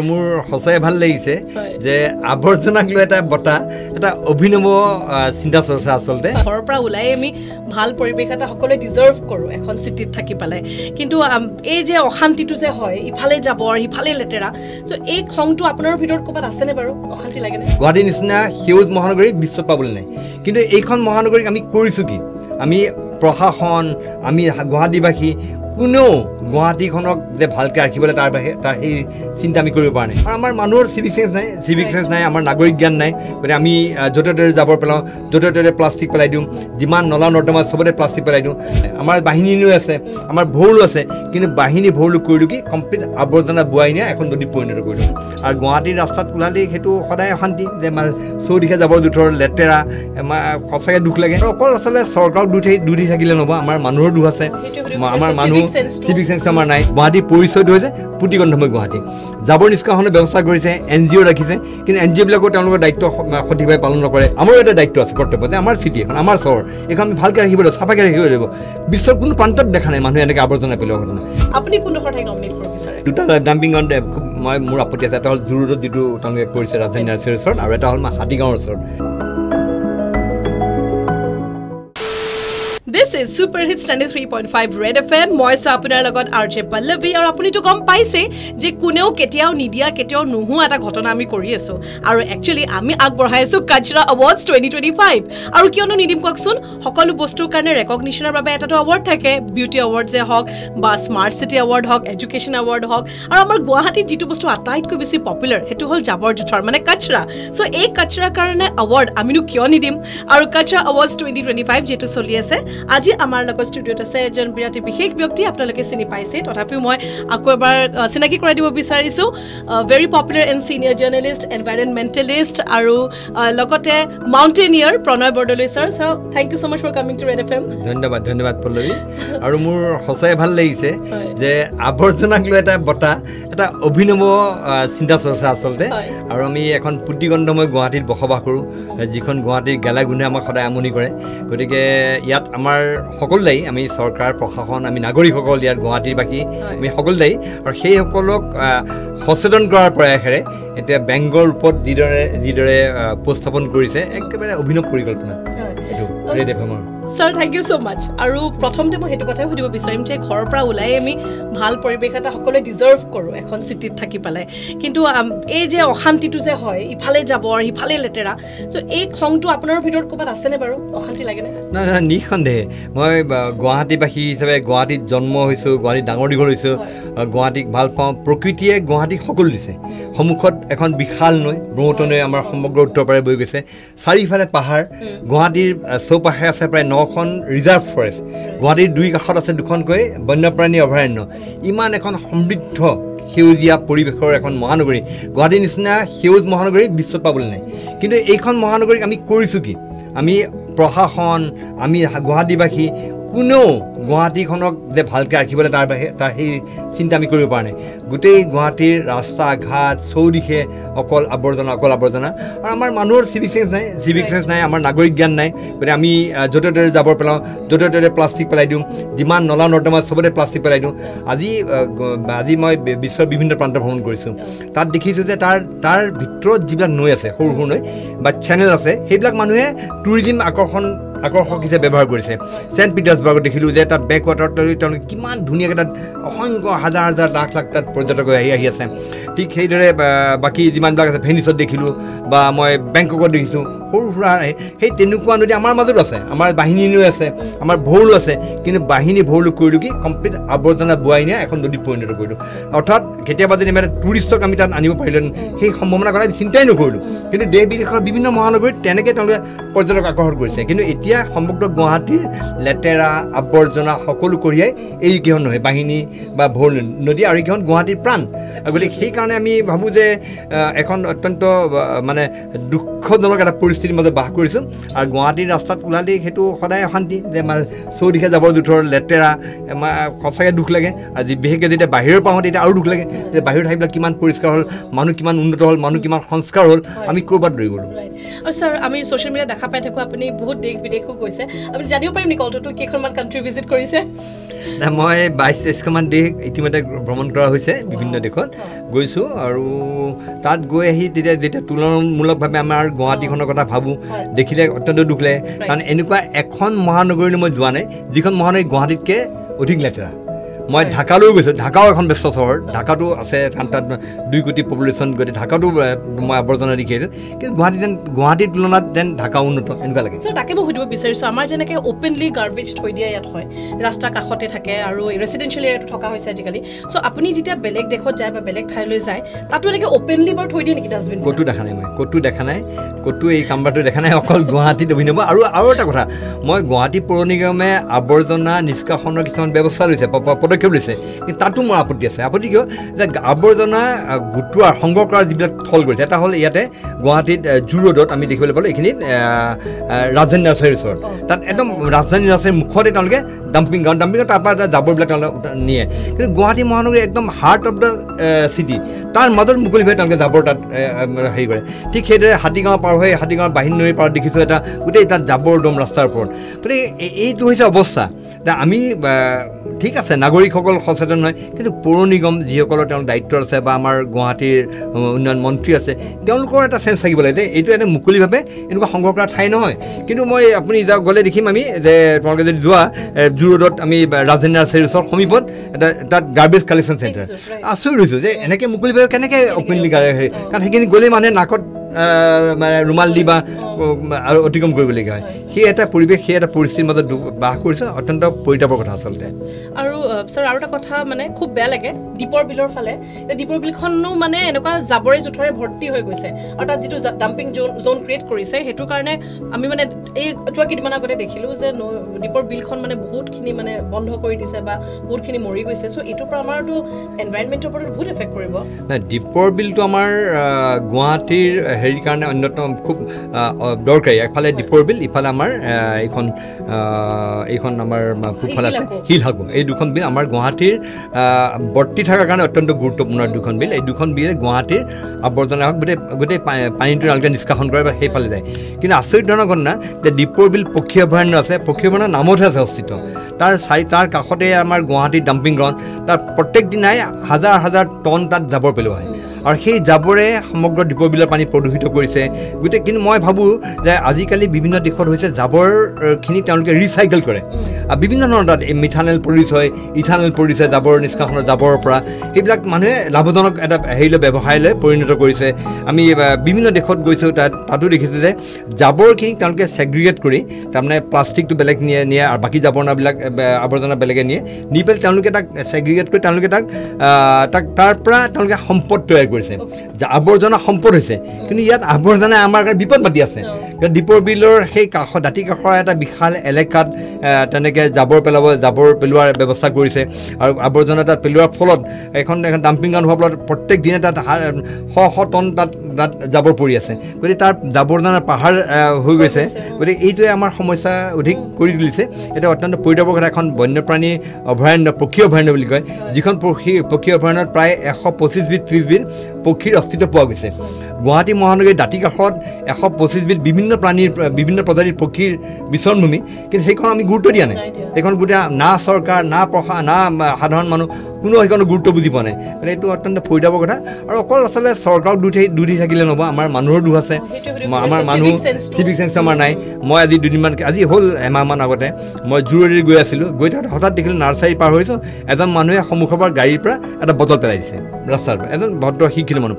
মোৰ সঁচাই ভাল লাগিছে যে আৱৰ্জনাক লৈ এটা বঁটা এটা অভিনৱ চিন্তা চৰ্চা আচলতে ঘৰৰ পৰা ওলাই আমি ভাল পৰিৱেশ এটা সকলোৱে ডিজাৰ্ভ কৰোঁ এখন চিটিত থাকি পেলাই কিন্তু এই যে অশান্তিটো যে হয় ইফালে জাবৰ সিফালে লেতেৰা চ' এই খংটো আপোনাৰ ভিতৰত ক'ৰবাত আছেনে বাৰু অশান্তি লাগেনে গুৱাহাটীৰ নিচিনা সেউজ মহানগৰী বিশ্বত পাবলৈ নাই কিন্তু এইখন মহানগৰীক আমি কৰিছোঁ কি আমি প্ৰশাসন আমি গুৱাহাটীবাসী কোনেও গুৱাহাটীখনক যে ভালকৈ ৰাখিবলৈ তাৰ সেই চিন্তা আমি কৰিব পৰা নাই আৰু আমাৰ মানুহৰ চিভিক চেন্স নাই আমাৰ নাগৰিক জ্ঞান নাই গতিকে আমি য'তে ত'তে জাবৰ পেলাওঁ য'তে ত'তে প্লাষ্টিক পেলাই দিওঁ যিমান নলা নৰ্দমা চবতে প্লাষ্টিক পেলাই দিওঁ আমাৰ বাহিনীও আছে আমাৰ ভৌলো আছে কিন্তু বাহিনী ভৌলো কৰিলোঁ কি কমপ্লিট আৱৰ্জনা বোৱাই নিয়া এখন নদীত পৰিণত কৰিলোঁ আৰু গুৱাহাটীৰ ৰাস্তাত ওলালে সেইটো সদায় অশান্তি যে চৌদিশে জাবৰ জোঁথৰ লেতেৰা সঁচাকৈ দুখ লাগে অকল আচলতে চৰকাৰক দুখ দি থাকিলে নহ'ব আমাৰ মানুহৰ দুখ আছে আমাৰ মানুহ চিভিক চেন্স আমাৰ নাই গুৱাহাটীৰ পৰিচয়টো হৈছে প্ৰতিগন্ধময় গুৱাহাটী জাবৰ নিষ্কাশনৰ ব্যৱস্থা কৰিছে NGO ৰাখিছে কিন্তু NGOবিলাকো তেওঁলোকৰ দায়িত্ব সঠিকভাৱে পালন নকৰে আমাৰো এটা দায়িত্ব আছে কৰ্তব্য যে আমাৰ চিটি এখন আমাৰ চহৰ এইখন আমি ভালকৈ ৰাখিব লাগিব চাফাকৈ ৰাখিব লাগিব বিশ্বৰ কোনো প্ৰান্তত দেখা নাই মানুহে এনেকৈ আৱৰ্জনা পেলোৱা ঘটনা আপুনি কোনডোখৰ ঠাইক নমিনেট কৰিব বিচাৰে দুটা ডাম্পিং মোৰ আপত্তি আছে এটা হ'ল জু ৰোডত যিটো তেওঁলোকে কৰিছে ৰাজধানী নাৰ্চাৰীৰ ওচৰত আৰু এটা হ'ল হাতীগাঁৱৰ ওচৰত This is Super Hits 93.5 Red FM. মই আপোনাৰ লগত RJ পল্লৱী আৰু আপুনিতো গম পাইছে যে কোনেও কেতিয়াও নিদিয়া কেতিয়াও নোহোৱা এটা ঘটনা আমি কৰি আছো আৰু একচুৱেলি আমি আগবঢ়াইছো কাচৰা এৱাৰ্ডছ 2025 আৰু কিয়নো নিদিম কওকচোন সকলো বস্তুৰ কাৰণে ৰেকগনিশ্যনৰ বাবে এটাটো এৱাৰ্ড থাকে বিউটি এৱাৰ্ডছে হওক বা স্মাৰ্ট চিটি এৱাৰ্ড হওক এডুকেশ্যন এৱাৰ্ড হওক আৰু আমাৰ গুৱাহাটীত যিটো বস্তু আটাইতকৈ বেছি পপুলাৰ সেইটো হ'ল জাবৰ জোঁথৰ মানে কাচৰা চ' এই কাচৰাৰ কাৰণে এৱাৰ্ড আমিনো কিয় নিদিম আৰু কাচৰা এৱাৰ্ডছ 2025 যিটো চলি আছে আজি আমাৰ লগত ষ্টুডিঅ'ত আছে এজন বিৰাট বিশেষ ব্যক্তি আপোনালোকে চিনি পাইছে তথাপিও মই আকৌ এবাৰ চিনাকি কৰাই দিব বিচাৰিছোঁ very popular and senior journalist environmentalist আৰু লগতে mountaineer Pranay Bordoloi sir thank you so' much for coming to Red FM ধন্যবাদ পল্লৱী আৰু মোৰ সঁচাই ভাল লাগিছে যে আৱৰ্জনাক লৈ এটা বঁটা এটা অভিনৱ চিন্তা চৰ্চা আচলতে আৰু আমি এখন প্ৰতিগন্ধময় গুৱাহাটীত বসবাস কৰোঁ যিখন গুৱাহাটীৰ গেলা গোন্ধে আমাক সদায় আমনি কৰে গতিকে ইয়াত আমাৰ সকলো দায়ী আমি চৰকাৰ প্ৰশাসন আমি নাগৰিকসকল ইয়াত গুৱাহাটীবাসী আমি সকলো দায়ী আৰু সেইসকলক সচেতন কৰাৰ প্ৰয়াসেৰে এতিয়া বেংগৰ ৰূপত যিদৰে উপস্থাপন কৰিছে একেবাৰে অভিনৱ পৰিকল্পনা এইটো ৰেড FMৰ sir thank you so' much আৰু প্ৰথমতে মই সেইটো কথাই সুধিব বিচাৰিম যে ঘৰৰ পৰা ওলাই আমি ভাল পৰিৱেশ এটা সকলোৱে ডিজাৰ্ভ কৰোঁ এখন চিটিত থাকি পেলাই কিন্তু এই যে অশান্তিটো যে হয় ইফালে জাবৰ সিফালে লেতেৰা চ' এই খংটো আপোনাৰ ভিতৰত ক'ৰবাত আছেনে বাৰু অশান্তি লাগেনে নাই নিঃসন্দেহে মই গুৱাহাটীবাসী হিচাপে গুৱাহাটীত জন্ম হৈছোঁ গুৱাহাটীত ডাঙৰ দীঘল হৈছোঁ গুৱাহাটীক ভাল পাওঁ প্ৰকৃতিয়ে গুৱাহাটীক সকলো দিছে সন্মুখত এখন বিশাল নৈ ব্ৰহ্মপুত্ৰ নৈ আমাৰ সমগ্ৰ উত্তৰ পাৰে বৈ গৈছে চাৰিওফালে পাহাৰ গুৱাহাটীৰ চৌপাশে আছে প্ৰায় 9খন ৰিজাৰ্ভ ফৰেষ্ট গুৱাহাটীৰ দুই কাষত আছে 2খনকৈ বন্যপ্ৰাণী অভয়াৰণ্য ইমান এখন সমৃদ্ধ সেউজীয়া পৰিৱেশৰ এখন মহানগৰী গুৱাহাটীৰ নিচিনা সেউজ মহানগৰী বিশ্বত পাবলৈ নাই কিন্তু এইখন মহানগৰীক আমি কৰিছোঁ কি আমি প্ৰশাসন আমি গুৱাহাটীবাসী কোনেও গুৱাহাটীখনক যে ভালকৈ ৰাখিবলৈ তাৰ সেই চিন্তা আমি কৰিব পৰা নাই গোটেই গুৱাহাটীৰ ৰাস্তা ঘাট চৌদিশে অকল আৱৰ্জনা আৰু আমাৰ মানুহৰ চিভিক চেন্স নাই আমাৰ নাগৰিক জ্ঞান নাই গতিকে আমি য'তে ত'তে জাবৰ পেলাওঁ য'তে ত'তে প্লাষ্টিক পেলাই দিওঁ যিমান নলা নৰ্দমা চবতে প্লাষ্টিক পেলাই দিওঁ আজি মই বিশ্বৰ বিভিন্ন প্ৰান্ত ভ্ৰমণ কৰিছোঁ তাত দেখিছোঁ যে তাৰ ভিতৰত যিবিলাক নৈ আছে সৰু সৰু নৈ বা চেনেল আছে সেইবিলাক মানুহে টুৰিজিম আকৰ্ষক হিচাপে ব্যৱহাৰ কৰিছে ছেইণ্ট পিটাৰ্ছবাৰ্গত দেখিলোঁ যে তাত বেকৱাটাৰত তেওঁলোকে কিমান ধুনীয়াকৈ তাত অসংখ্য হাজাৰ লাখ তাত পৰ্যটক আহি আছে ঠিক সেইদৰে বাকী যিমানবিলাক আছে ভেনিছত দেখিলোঁ বা মই বেংককত দেখিছোঁ সৰু সুৰা সেই তেনেকুৱা নদী আমাৰ মাজতো আছে আমাৰ বাহিনীও আছে আমাৰ ভৌলো আছে কিন্তু বাহিনী ভৌলো কৰিলোঁ কি কমপ্লিট আৱৰ্জনা বোৱাই নিয়া এখন নদীত পৰিণত কৰিলোঁ অৰ্থাৎ কেতিয়াবা যদি মানে টুৰিষ্টক আমি তাত আনিব পাৰিলোঁ সেই সম্ভাৱনা কথা চিন্তাই নকৰিলোঁ কিন্তু দেশ বিদেশৰ বিভিন্ন মহানগৰীত তেনেকৈ তেওঁলোকে পৰ্যটক আকৰ্ষণ কৰিছে কিন্তু এতিয়া সমগ্ৰ গুৱাহাটীৰ লেতেৰা আৱৰ্জনা সকলো কঢ়িয়াই এইকেইখন নহয় বাহিনী বা ভৌল নদী আৰু এইকেইখন গুৱাহাটীৰ প্ৰাণ গতিকে সেইকাৰণে আমি ভাবোঁ যে এখন অত্যন্ত মানে দুখজনক এটা পৰিস্থিতিৰ মাজত বাস কৰিছোঁ আৰু গুৱাহাটীৰ ৰাস্তাত ওলালেই সেইটো সদায় অশান্তি যে চৌদিশে জাবৰ জোঁথৰ লেতেৰা সঁচাকৈ দুখ লাগে আৰু বিশেষকৈ যেতিয়া বাহিৰৰ পাওঁ তেতিয়া আৰু দুখ লাগে যে বাহিৰৰ ঠাইবিলাক কিমান পৰিষ্কাৰ হ'ল মানুহ কিমান উন্নত হ'ল মানুহ কিমান সংস্কাৰ হ'ল আমি ক'ৰবাত দৌৰি গ'লোঁ আৰু ছাৰ আমি ছ'চিয়েল মিডিয়াত দেখা পাই থাকোঁ আপুনি বহুত দেশ বিদেশো গৈছে আপুনি জানিব পাৰিম নেকি অল টোটেল কেইখনমান কাণ্ট্ৰি ভিজিট কৰিছে মই 22-23মান দেশ ইতিমধ্যে ভ্ৰমণ কৰা হৈছে বিভিন্ন দেশত গৈছোঁ আৰু তাত গৈ আহি যেতিয়া তুলনামূলকভাৱে আমাৰ গুৱাহাটীখনৰ কথা ভাবোঁ দেখিলে অত্যন্ত দুখ লাগে কাৰণ এনেকুৱা এখন মহানগৰীলৈ মই যোৱা নাই যিখন মহানগৰী গুৱাহাটীতকৈ অধিক লেতেৰা মই ঢাকালৈও গৈছোঁ ঢাকাও এখন ব্যস্ত চহৰ ঢাকাতো আছে কাৰণ তাত 2 কোটি পপুলেশ্যন গতিকে ঢাকাতো মই আৱৰ্জনা দেখি আহিছোঁ কিন্তু গুৱাহাটীৰ তুলনাত যেন ঢাকা উন্নত এনেকুৱা লাগে তাকে মই সুধিব বিচাৰিছোঁ আমাৰ যেনেকৈ অ'পেনলি গাৰ্বেজ থৈ দিয়া ইয়াত হয় ৰাস্তাৰ কাষতে থাকে আৰু ৰেচিডেঞ্চিয়েল এৰিয়াটো থকা হৈছে আজিকালি চ' আপুনি যেতিয়া বেলেগ দেশত যায় বা বেলেগ ঠাইলৈ যায় তাতো এনেকৈ অ'পেনলি বাৰু থৈ দিয়ে নেকি ডাষ্টবিন ক'তো দেখা নাই মই ক'তো এই কামবাৰটো দেখা নাই অকল গুৱাহাটীত অভিনৱ আৰু এটা কথা মই গুৱাহাটী পৌৰ নিগমে আৱৰ্জনা নিষ্কাশনৰ কিছুমান ব্যৱস্থা লৈছে পদক্ষেপ লৈছে কিন্তু তাতো মোৰ আপত্তি আছে আপত্তি কিয় যে আৱৰ্জনা গোটোৱাৰ সংগ্ৰহ কৰাৰ যিবিলাক থল কৰিছে এটা হ'ল ইয়াতে গুৱাহাটীত জু ৰোডত আমি দেখিবলৈ পালোঁ এইখিনিত ৰাজধানী নাৰ্চাৰীৰ ওচৰত তাত একদম ৰাজধানী নাৰ্চাৰীৰ মুখতে তেওঁলোকে ডাম্পিং গ্ৰাউণ্ড তাৰপৰা জাবৰবিলাক তেওঁলোকে নিয়ে কিন্তু গুৱাহাটী মহানগৰী একদম হাৰ্ট অফ দ্য চিটি তাৰ মাজত মুকলিভাৱে তেওঁলোকে জাবৰ তাত হেৰি কৰে ঠিক সেইদৰে হাতীগাঁও পাৰ হৈ হাতীগাঁৱৰ বাহিনী নৈৰ পাৰত দেখিছোঁ এটা গোটেই তাত জাবৰ দম ৰাস্তাৰ ওপৰত গতিকে এইটো হৈছে অৱস্থা আমি ঠিক আছে নাগৰিকসকল সচেতন নহয় কিন্তু পৌৰ নিগম যিসকলৰ তেওঁলোকৰ দায়িত্ব আছে বা আমাৰ গুৱাহাটীৰ উন্নয়ন মন্ত্ৰী আছে তেওঁলোকৰ এটা চেঞ্চ থাকিব লাগে যে এইটো এটা মুকলিভাৱে এনেকুৱা সংগ্ৰহ কৰা ঠাই নহয় কিন্তু মই আপুনি গ'লে দেখিম আমি যে তোমালোকে যদি যোৱা জু ৰোডত আমি ৰাজধানী নাৰ্চাৰীৰ ওচৰত সমীপত এটা তাত গাৰ্বেজ কালেকশ্যন চেণ্টাৰ আচৰিত হৈছোঁ যে এনেকৈ মুকলিভাৱে কেনেকৈ অ'পেনলি হেৰি কাৰণ সেইখিনি গ'লেই মানুহে নাকত ৰুমাল দি বা আৰু অতিক্ৰম কৰিবলগীয়া হয় সেই এটা পৰিৱেশ সেই এটা পৰিস্থিতিৰ মাজত বাস কৰিছে অত্যন্ত পৰিতাপৰ কথা আচলতে আৰু ছাৰ আৰু এটা কথা মানে খুব বেয়া লাগে দীপৰ বিলৰ ফালে দীপৰ বিলখনো মানে এনেকুৱা জাবৰে জোঁথৰে ভৰ্তি হৈ গৈছে আৰু তাত যিটো ডাম্পিং জ'ন ক্ৰিয়েট কৰিছে সেইটো কাৰণে আমি মানে এই কেইদিনমান আগতে দেখিলোঁ যে দীপৰ বিলখন মানে বহুতখিনি মানে বন্ধ কৰি দিছে বা বহুতখিনি মৰি গৈছে চ' এইটোৰ পৰা আমাৰতো এনভাইৰনমেণ্টৰ ওপৰত বহুত এফেক্ট কৰিব নাই দীপৰ বিলটো আমাৰ গুৱাহাটীৰ হেৰিৰ কাৰণে অন্যতম খুব দৰকাৰী এফালে দীপৰ বিল ইফালে আমাৰ এইখন আমাৰ পূবফালে আছে শিলসাগৰ এই দুখন বিল আমাৰ গুৱাহাটীৰ বৰ্তি থকাৰ কাৰণে অত্যন্ত গুৰুত্বপূৰ্ণ দুখন বিল এই দুখন বিলে গুৱাহাটীৰ আৱৰ্জনা হওক গোটেই পানীটো তেওঁলোকে নিষ্কাশন কৰে বা সেইফালে যায় কিন্তু আচৰিত ধৰণৰ ঘটনা যে দীপৰ বিল পক্ষী অভয়াৰণ্য আছে পক্ষী অভয়াৰণ্যৰ নামতহে আছে অস্তিত্ব তাৰ কাষতে আমাৰ গুৱাহাটীৰ ডাম্পিং গ্ৰাউণ্ড তাত প্ৰত্যেক দিনাই হাজাৰ টন তাত জাবৰ পেলোৱা হয় আৰু সেই জাবৰে সমগ্ৰ দীপৰ বিলৰ পানী প্ৰদূষিত কৰিছে কিন্তু মই ভাবোঁ যে আজিকালি বিভিন্ন দেশত হৈছে জাবৰখিনি তেওঁলোকে ৰিচাইকেল কৰে বিভিন্ন ধৰণৰ তাত মিথানেল প্ৰডিউচ হয় ইথানেল প্ৰডিউচ হয় জাবৰ নিষ্কাশনৰ জাবৰৰ পৰা সেইবিলাক মানুহে লাভজনক এটা হেৰিলৈ ব্যৱসায়লৈ পৰিণত কৰিছে আমি বিভিন্ন দেশত গৈছোঁ তাতো দেখিছোঁ যে জাবৰখিনি তেওঁলোকে ছেগ্ৰিগেট কৰি তাৰমানে প্লাষ্টিকটো বেলেগ নিয়ে আৰু বাকী আৱৰ্জনা বেলেগে নি পেলাই তেওঁলোকে তাক ছেগ্ৰিগেট কৰি তেওঁলোকে তাৰ পৰা তেওঁলোকে সম্পদ তৈয়াৰ কৰিছে আৱৰ্জনা সম্পদ হৈছে কিন্তু ইয়াত আৱৰ্জনাই আমাৰ কাৰণে বিপদ মাতি আছে দীপৰ বিলৰ সেই দাঁতি কাষৰ এটা বিশাল এলেকাত তেনেকৈ জাবৰ পেলোৱাৰ ব্যৱস্থা কৰিছে আৰু আৱৰ্জনা তাত পেলোৱাৰ ফলত এখন ডাম্পিং গ্ৰাউণ্ড হোৱাৰ ফলত প্ৰত্যেক দিনে তাত শ টন তাত জাবৰ পৰি আছে গতিকে তাৰ জাবৰজনাৰ পাহাৰ হৈ গৈছে গতিকে এইটোৱে আমাৰ সমস্যা অধিক কৰি তুলিছে এটা অত্যন্ত পৰিতাপৰ কথা এখন বন্যপ্ৰাণী অভয়াৰণ্য পক্ষী অভয়াৰণ্য বুলি কয় যিখন পক্ষী অভয়াৰণ্যত প্ৰায় 125 বিধ 30 বিধ পক্ষীৰ অস্তিত্ব পোৱা গৈছে গুৱাহাটী মহানগৰীৰ দাঁতি কাষত 125 বিধ বিভিন্ন প্ৰজাতিৰ পক্ষীৰ বিচৰণভূমি কিন্তু সেইখন আমি গুৰুত্ব দিয়া নাই সেইখন গোটেই না চৰকাৰ না সাধাৰণ মানুহ কোনো সেইকাৰণে গুৰুত্ব বুজি পোৱা নাই গতিকে এইটো অত্যন্ত পৰিতাপৰ কথা আৰু অকল আচলতে চৰকাৰক দুখ দি থাকিলে নহ'ব আমাৰ মানুহৰ দুখ আছে আমাৰ মানুহ চিভিক চেন্স আমাৰ নাই মই আজি আজি হ'ল এমাহমান আগতে মই জুৰোডত গৈ আছিলোঁ গৈ থাকোঁতে হঠাৎ দেখিলোঁ নাৰ্চাৰী পাৰ হৈছোঁ এজন মানুহে সন্মুখৰ পৰা গাড়ীৰ পৰা এটা বটল পেলাই দিছে ৰাস্তাৰ পৰা এজন ভদ্ৰ শিক্ষিত মানুহ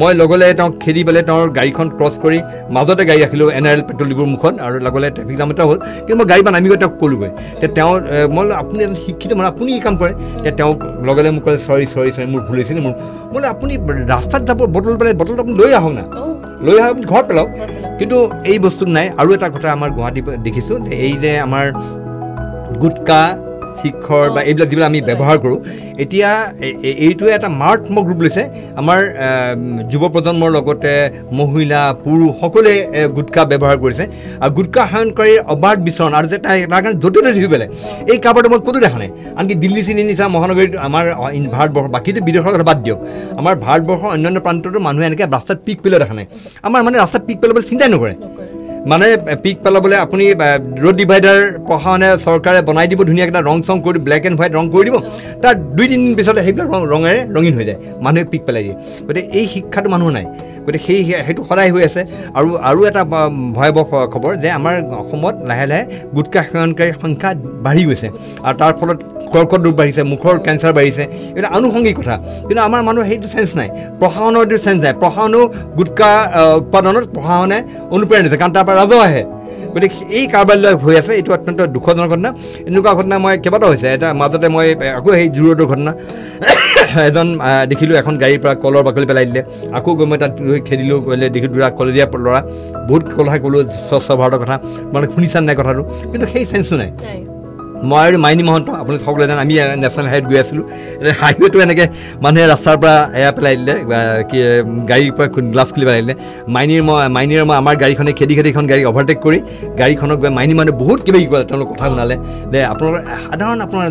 মই লগলে তেওঁক খেদি পেলাই তেওঁৰ গাড়ীখন ক্ৰছ কৰি মাজতে গাড়ী ৰাখিলোঁ NRL পেট্ৰল ডিপোৰ মুখত আৰু লগলে ট্ৰেফিক জাম এটা হ'ল কিন্তু মই গাড়ী পৰা নামি গৈ তেওঁক ক'লোগৈ তেওঁ মই আপুনি এজন শিক্ষিত মানুহ আপুনি এই কাম কৰে তেওঁক লগলে মোক ক'লে চৰি মোৰ ভুল হৈছিলে মই আপুনি ৰাস্তাত যাব বটলটো আপুনি লৈ আহক না লৈ আহক আপুনি ঘৰত পেলাওক কিন্তু এই বস্তুটো নাই আৰু এটা কথা আমাৰ গুৱাহাটীত দেখিছোঁ যে এই যে আমাৰ গুটকা শিখৰ বা এইবিলাক যিবিলাক আমি ব্যৱহাৰ কৰোঁ এতিয়া এইটোৱে এটা মাৰাত্মক ৰূপ লৈছে আমাৰ যুৱ প্ৰজন্মৰ লগতে মহিলা পুৰুষ সকলোৱে গুটকা ব্যৱহাৰ কৰিছে আৰু গুটকা সেৱনকাৰীৰ অবাধ বিচৰণ আৰু যে তাৰ কাৰণে য'তে ত'তে ধুই পেলাই এই কামটো মই ক'তো দেখা নাই আনকি দিল্লী নিচিনা মহানগৰীত আমাৰ ভাৰতবৰ্ষ বাকীটো বিদেশৰ কথা বাদ দিয়ক আমাৰ ভাৰতবৰ্ষৰ অন্যান্য প্ৰান্ততো মানুহে এনেকৈ ৰাস্তাত পিক পেলোৱা দেখা নাই আমাৰ মানে ৰাস্তাত পিক পেলাবলৈ চিন্তাই নকৰে মানে পিক পেলাবলৈ আপুনি ৰোড ডিভাইডাৰ প্ৰশাসনে চৰকাৰে বনাই দিব ধুনীয়াকৈ এটা ৰং চং কৰি ব্লেক এণ্ড হোৱাইট ৰং কৰি দিব তাৰ 2-3 দিন পিছতে সেইবিলাক ৰঙেৰে ৰঙীন হৈ যায় মানুহে পিক পেলাই দিয়ে গতিকে এই শিক্ষাটো মানুহৰ নাই গতিকে সেইটো সদায় হৈ আছে আৰু এটা ভয়াৱহ খবৰ যে আমাৰ অসমত লাহে লাহে গুটখা সেৱনকাৰীৰ সংখ্যা বাঢ়ি গৈছে আৰু তাৰ ফলত কৰ্কট ৰোগ বাঢ়িছে মুখৰ কেঞ্চাৰ বাঢ়িছে এইটো আনুষংগিক কথা কিন্তু আমাৰ মানুহৰ সেইটো চেঞ্চ নাই প্ৰশাসনৰ এইটো চেঞ্চ নাই প্ৰশাসনেও গুটখা উৎপাদনত প্ৰশাসনে অনুপ্ৰেৰণা দিছে কাৰণ তাৰ পৰা ৰাজহ আহে গতিকে এই কাৰবাৰবিলাক হৈ আছে এইটো অত্যন্ত দুখজনক ঘটনা এনেকুৱা ঘটনা মই কেইবাটাও হৈছে এটা মাজতে মই আকৌ সেই জোৰদৰ ঘটনা এজন দেখিলোঁ এখন গাড়ীৰ পৰা কলৰ বাকলি পেলাই দিলে আকৌ গৈ মই তাত গৈ খেদিলোঁ গ'লে দেখিলোঁ দুটা কলেজীয়া ল'ৰা বহুত কথা ক'লোঁ স্বচ্ছ ভাৰতৰ কথা মানে শুনিছা নাই কথাটো কিন্তু সেই চেঞ্চটো নাই মই আৰু মাইনী মহন্ত আপুনি সকলোৱে জানে আমি নেশ্যনেল হাইৱেত গৈ আছিলোঁ হাইৱেটো এনেকৈ মানুহে ৰাস্তাৰ পৰা এয়া পেলাই দিলে কি গাড়ীৰ পৰা গ্লাছ খুলি পেলাই দিলে মাইনীৰ মই আমাৰ গাড়ীখনে খেদি এখন গাড়ী অভাৰটেক কৰি গাড়ীখনক গৈ মাইনী মানুহে বহুত কিবা কি ক'লে তেওঁলোকে কথা শুনালে যে আপোনালোকৰ সাধাৰণ আপোনাৰ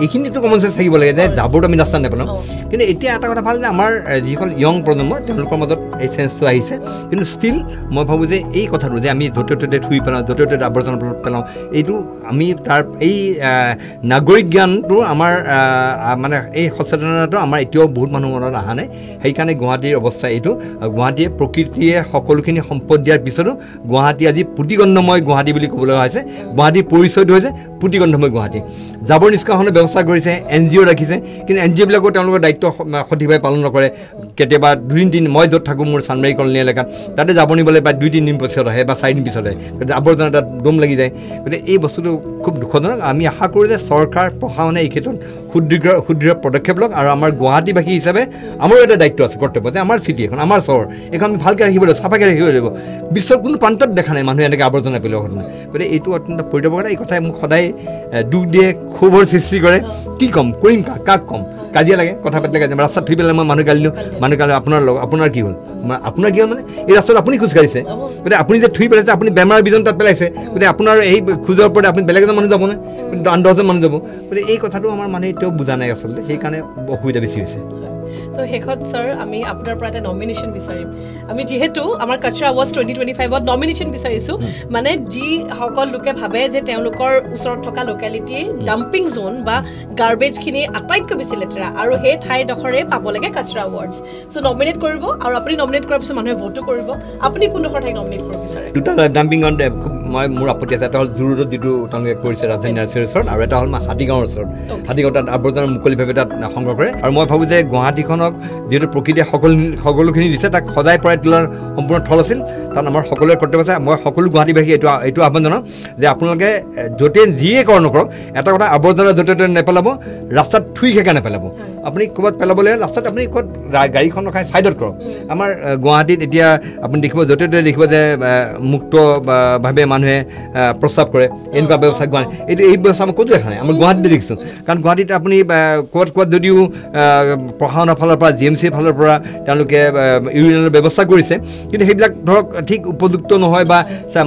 এইখিনিতো কমন চেঞ্চ থাকিব লাগে যে যাবতো আমি ৰাস্তা নেপেলাওঁ কিন্তু এতিয়া এটা কথা ভাল যে আমাৰ যিসকল য়ং প্ৰজন্ম তেওঁলোকৰ মাজত এই চেঞ্চটো আহিছে কিন্তু ষ্টিল মই ভাবোঁ যে এই কথাটো যে আমি য'তে ত'তে থুই পেলাওঁ য'তে ত'তে আৱৰ্জনা পেলাওঁ এইটো আমি তাৰ এই নাগৰিক জ্ঞানটো আমাৰ মানে এই সচেতনতাটো আমাৰ এতিয়াও বহুত মানুহৰ মনত অহা নাই সেইকাৰণে গুৱাহাটীৰ অৱস্থা এইটো গুৱাহাটীয়ে প্ৰকৃতিয়ে সকলোখিনি সম্পদ দিয়াৰ পিছতো গুৱাহাটী আজি পুতিগন্ধময় গুৱাহাটী বুলি ক'বলৈ হৈছে গুৱাহাটীৰ পৰিচয়টো হৈছে পুতিগন্ধময় গুৱাহাটী জাবৰ নিষ্কাশনৰ ব্যৱস্থা কৰিছে NGO ৰাখিছে কিন্তু NGOবিলাকো তেওঁলোকৰ দায়িত্ব সঠিকভাৱে পালন নকৰে কেতিয়াবা 2-3 দিন মই য'ত থাকোঁ মোৰ চানমাৰী কলনী এলেকাত তাতে যাব নিবলৈ প্ৰায় 2-3 দিন পিছত আহে বা 4 দিন পিছত আহে গতিকে আৱৰ্জনা তাত দম লাগি যায় গতিকে এই বস্তুটো খুব দুখজনক আমি আশা কৰোঁ যে চৰকাৰ প্ৰশাসনে এই ক্ষেত্ৰত সুদৃঢ় পদক্ষেপ লওক আৰু আমাৰ গুৱাহাটীবাসী হিচাপে আমাৰো এটা দায়িত্ব আছে কৰ্তব্য যে আমাৰ চিটি এখন আমাৰ চহৰ এইখন আমি ভালকৈ ৰাখিব লাগিব চাফাকৈ ৰাখিব লাগিব বিশ্বৰ কোনো প্ৰান্তত দেখা নাই মানুহে এনেকৈ আৱৰ্জনা পেলোৱা ঘটনা গতিকে এইটো অত্যন্ত পৰিতাপৰ কথা এই কথাই মোক সদায় দুখ দিয়ে ক্ষোভৰ সৃষ্টি কৰে কি ক'ম কৰিম কাক ক'ম কাজিয়া লাগে কথা পাতিলে কাজিয়া ৰাস্তাত থুই পেলাই মই মানুহ গালিলোঁ আপোনাৰ কি হ'ল আপোনাৰ কি হ'ল মানে এই ৰাস্তাত আপুনি খোজকাঢ়িছে গতিকে আপুনি যে থুই পেলাইছে আপুনি বেমাৰ বিজন তাত পেলাইছে গতিকে আপোনাৰ এই খোজৰ ওপৰতে আপুনি বেলেগ এজন মানুহ যাব নে 10জন মানুহ যাব গতিকে এই কথাটো আমাৰ মানুহে এতিয়াও বুজা নাই আচলতে সেইকাৰণে অসুবিধা বেছি হৈছে চ' শেষত ছাৰ আমি আপোনাৰ পৰা এটা নমিনেশ্যন বিচাৰিম আমি যিহেতু আমাৰ কালচাৰ এৱাৰ্ডছ 2025ত নমিনেশ্যন বিচাৰিছোঁ মানে যিসকল লোকে ভাবে যে তেওঁলোকৰ ওচৰত থকা লোকেলিটি ডাম্পিং জ'ন বা গাৰ্বেজখিনি আটাইতকৈ বেছি লেতেৰা আৰু সেই ঠাইডোখৰে পাব লাগে কালচাৰ এৱাৰ্ডছ চ' নমিনেট কৰিব আৰু আপুনি নমিনেট কৰাৰ পিছত মানুহে ভোটো কৰিব আপুনি কোনডোখৰ ঠাইক নমিনেট কৰিব বিচাৰে দুটা ডাম্পিঙত মোৰ আপত্তি আছে এটা হ'ল জোৰদত যিটো তেওঁলোকে কৰিছে ৰাজধানী নাৰ্চাৰীৰ ওচৰত আৰু এটা হ'ল হাতীগাঁৱৰ ওচৰত হাতীগাঁও তাত আৱৰ্জনা মুকলিভাৱে তাত সংগ্ৰহ কৰে আৰু মই ভাবোঁ যে গুৱাহাটীখনক যিহেতু প্ৰকৃতিয়ে সকলোখিনি দিছে তাক সজাই পৰাই তোলাৰ সম্পূৰ্ণ থল আছিল তাত আমাৰ সকলোৰে কৰ্তব্য আছে মই সকলো গুৱাহাটীবাসী এইটো আহ্বান জনাওঁ যে আপোনালোকে য'তে যিয়ে কৰ নকৰক এটা কথা আৱৰ্জনা য'তে ত'তে নেপেলাব ৰাস্তাত থুই খেকা নেপেলাব আপুনি ক'ৰবাত পেলাবলৈ ৰাস্তাত আপুনি ক'ত গাড়ীখন ৰখাই ছাইডত কৰক আমাৰ গুৱাহাটীত এতিয়া আপুনি দেখিব য'তে ত'তে দেখিব যে মুক্তভাৱে মানুহে প্ৰস্ৰাৱ কৰে এনেকুৱা ব্যৱস্থা গুৱাহাটী এই ব্যৱস্থা মই ক'তো দেখা নাই আমাৰ গুৱাহাটীতে দেখিছোঁ কাৰণ গুৱাহাটীত আপুনি ক'ৰবাত যদিও প্ৰশাসনৰ ফালৰ পৰা GMC ফালৰ পৰা তেওঁলোকে ইউৰিনৰ ব্যৱস্থা কৰিছে কিন্তু সেইবিলাক ধৰক ঠিক উপযুক্ত নহয় বা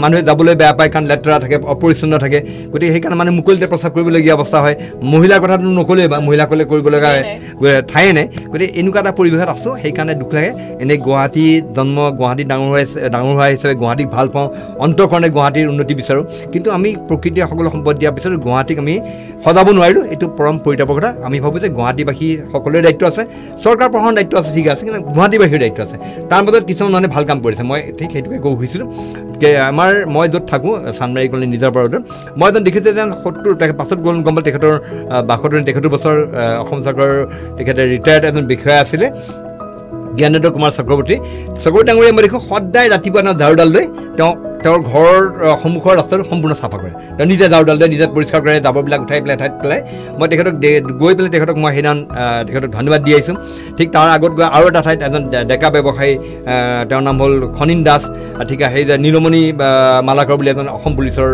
মানুহে যাবলৈ বেয়া পায় কাৰণ লেতেৰা থাকে অপৰিচ্ছন্ন থাকে গতিকে সেইকাৰণে মানুহে মুকলিতে প্ৰস্ৰাৱ কৰিবলগীয়া অৱস্থা হয় মহিলাৰ কথাটো নক'লেই বা মহিলাসকলে কৰিবলগা ঠায়ে নাই গতিকে এনেকুৱা এটা পৰিৱেশত আছোঁ সেইকাৰণে দুখ লাগে এনেই গুৱাহাটীত ডাঙৰ হোৱা হিচাপে গুৱাহাটীক ভাল পাওঁ অন্তঃকৰণে গুৱাহাটীৰ উন্নতি বিচাৰোঁ কিন্তু আমি প্ৰকৃতিয়ে সকলো সম্পদ দিয়াৰ পিছত গুৱাহাটীক আমি সজাব নোৱাৰিলোঁ এইটো পৰম পৰিতাপৰ কথা আমি ভাবোঁ যে গুৱাহাটীবাসী সকলোৰে দায়িত্ব আছে চৰকাৰ প্ৰশাসনৰ দায়িত্ব আছে ঠিক আছে কিন্তু গুৱাহাটীবাসীৰ দায়িত্ব আছে তাৰ মাজত কিছুমান মানুহে ভাল কাম কৰিছে মই ঠিক সেইটোকে ক'ব খুজিছিলোঁ মই য'ত থাকোঁ চানমাৰী কলনী নিজৰ পাৰতে মই এজন দেখিছোঁ যেন 70 পাছত গম পালোঁ তেখেতৰ 72 বছৰ অসম চৰকাৰৰ তেখেতে ৰিটায়াৰ্ড এজন বিষয়া আছিলে জ্ঞানেন্দ্ৰ কুমাৰ চক্ৰৱৰ্তী ডাঙৰীয়া মই দেখোঁ সদায় ৰাতিপুৱা ঝাৰুডাল লৈ তেওঁৰ ঘৰৰ সন্মুখৰ ৰাস্তাটো সম্পূৰ্ণ চাফা কৰে তেওঁ নিজে ঝাৰুডাল লৈ নিজে পৰিষ্কাৰ কৰে জাবৰবিলাক উঠাই পেলাই ঠাইত পেলাই মই তেখেতক গৈ পেলাই তেখেতক মই সেইদিনা তেখেতক ধন্যবাদ দি আহিছোঁ ঠিক তাৰ আগত গৈ আৰু এটা ঠাইত এজন ডেকা ব্যৱসায়ী তেওঁৰ নাম হ'ল খনিন দাস ঠিক আছে সেই যে নীলমণি মালাকৰ বুলি এজন অসম পুলিচৰ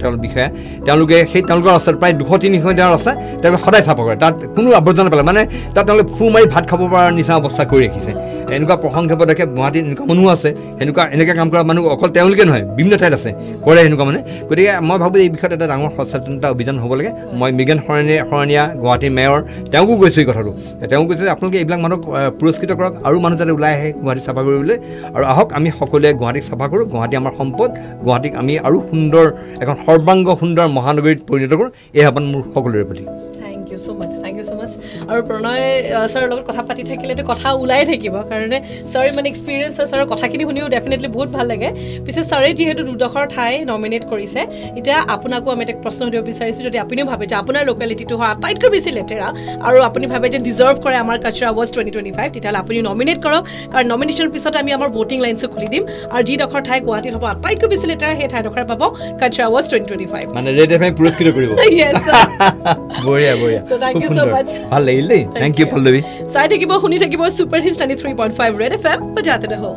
তেওঁৰ বিষয়া তেওঁলোকৰ ৰাস্তাত প্ৰায় 200-300 তেওঁৰ ৰাস্তা তেওঁলোকে সদায় চাফা কৰে তাত কোনো আৱৰ্জনা পেলাই মানে তাত তেওঁলোকে ফু মাৰি ভাত খাব পৰাৰ নিচিনা অৱস্থা কৰি ৰাখিছে এনেকুৱা প্ৰশংসা পদক্ষেপ গুৱাহাটীত এনেকুৱা মানুহ আছে এনেকৈ কাম কৰা মানুহ অকল তেওঁলোকে নহয় বিভিন্ন ঠাইত আছে কৰে সেনেকুৱা মানে গতিকে মই ভাবোঁ এই বিষয়ত এটা ডাঙৰ সচেতনতা অভিযান হ'ব লাগে মই মৃগেন শৰণীয়া গুৱাহাটীৰ মেয়ৰ তেওঁকো কৈছোঁ এই কথাটো তেওঁ কৈছে যে আপোনালোকে এইবিলাক মানুহক পুৰস্কৃত কৰক আৰু মানুহ যাতে ওলাই আহে গুৱাহাটী চাফা কৰিবলৈ আৰু আহক আমি সকলোৱে গুৱাহাটীক চাফা কৰোঁ গুৱাহাটী আমাৰ সম্পদ গুৱাহাটীক আমি আৰু সুন্দৰ এখন সৰ্বাংগ সুন্দৰ মহানগৰীত পৰিণত কৰোঁ এই আহ্বান মোৰ সকলোৰে প্ৰতি Thank you so much. আৰু প্ৰণয় ছাৰৰ লগত কথা পাতি থাকিলেতো কথা ওলাই থাকিব কাৰণে ছাৰ মানে এক্সপিৰিয়েঞ্চ আৰু ছাৰৰ কথাখিনি শুনিও ডেফিনেটলি বহুত ভাল লাগে পিছে ছাৰে যিহেতু দুডোখৰ ঠাই নমিনেট কৰিছে এতিয়া আপোনাকো আমি এটা প্ৰশ্ন সুধিব বিচাৰিছোঁ যদি আপুনিও ভাবে যে আপোনাৰ লোকেলিটিটো হয় আটাইতকৈ বেছি লেতেৰা আৰু আপুনি ভাবে যে ডিজাৰ্ভ কৰে আমাৰ কালচাৰ এৱাৰ্ডছ 2025 তেতিয়াহ'লে আপুনি নমিনেট কৰক কাৰণ নমিনেশ্যনৰ পিছত আমি আমাৰ ভোটিং লাইনছো খুলি দিম আৰু যিডোখৰ ঠাই গুৱাহাটীত হ'ব আটাইতকৈ বেছি লেতেৰা সেই ঠাইডোখৰ পাব কালচাৰ এৱাৰ্ডছ 2025 মানে ৰেড এফএম পুৰস্কৃত কৰিব বঢ়িয়া So thank you so much. ভাল লাগিল দেই থেংক ইউ পল্লৱী চাই থাকিব শুনি থাকিব ছুপাৰ হিট 93.5 ৰেড এফএম বজাতে ৰহো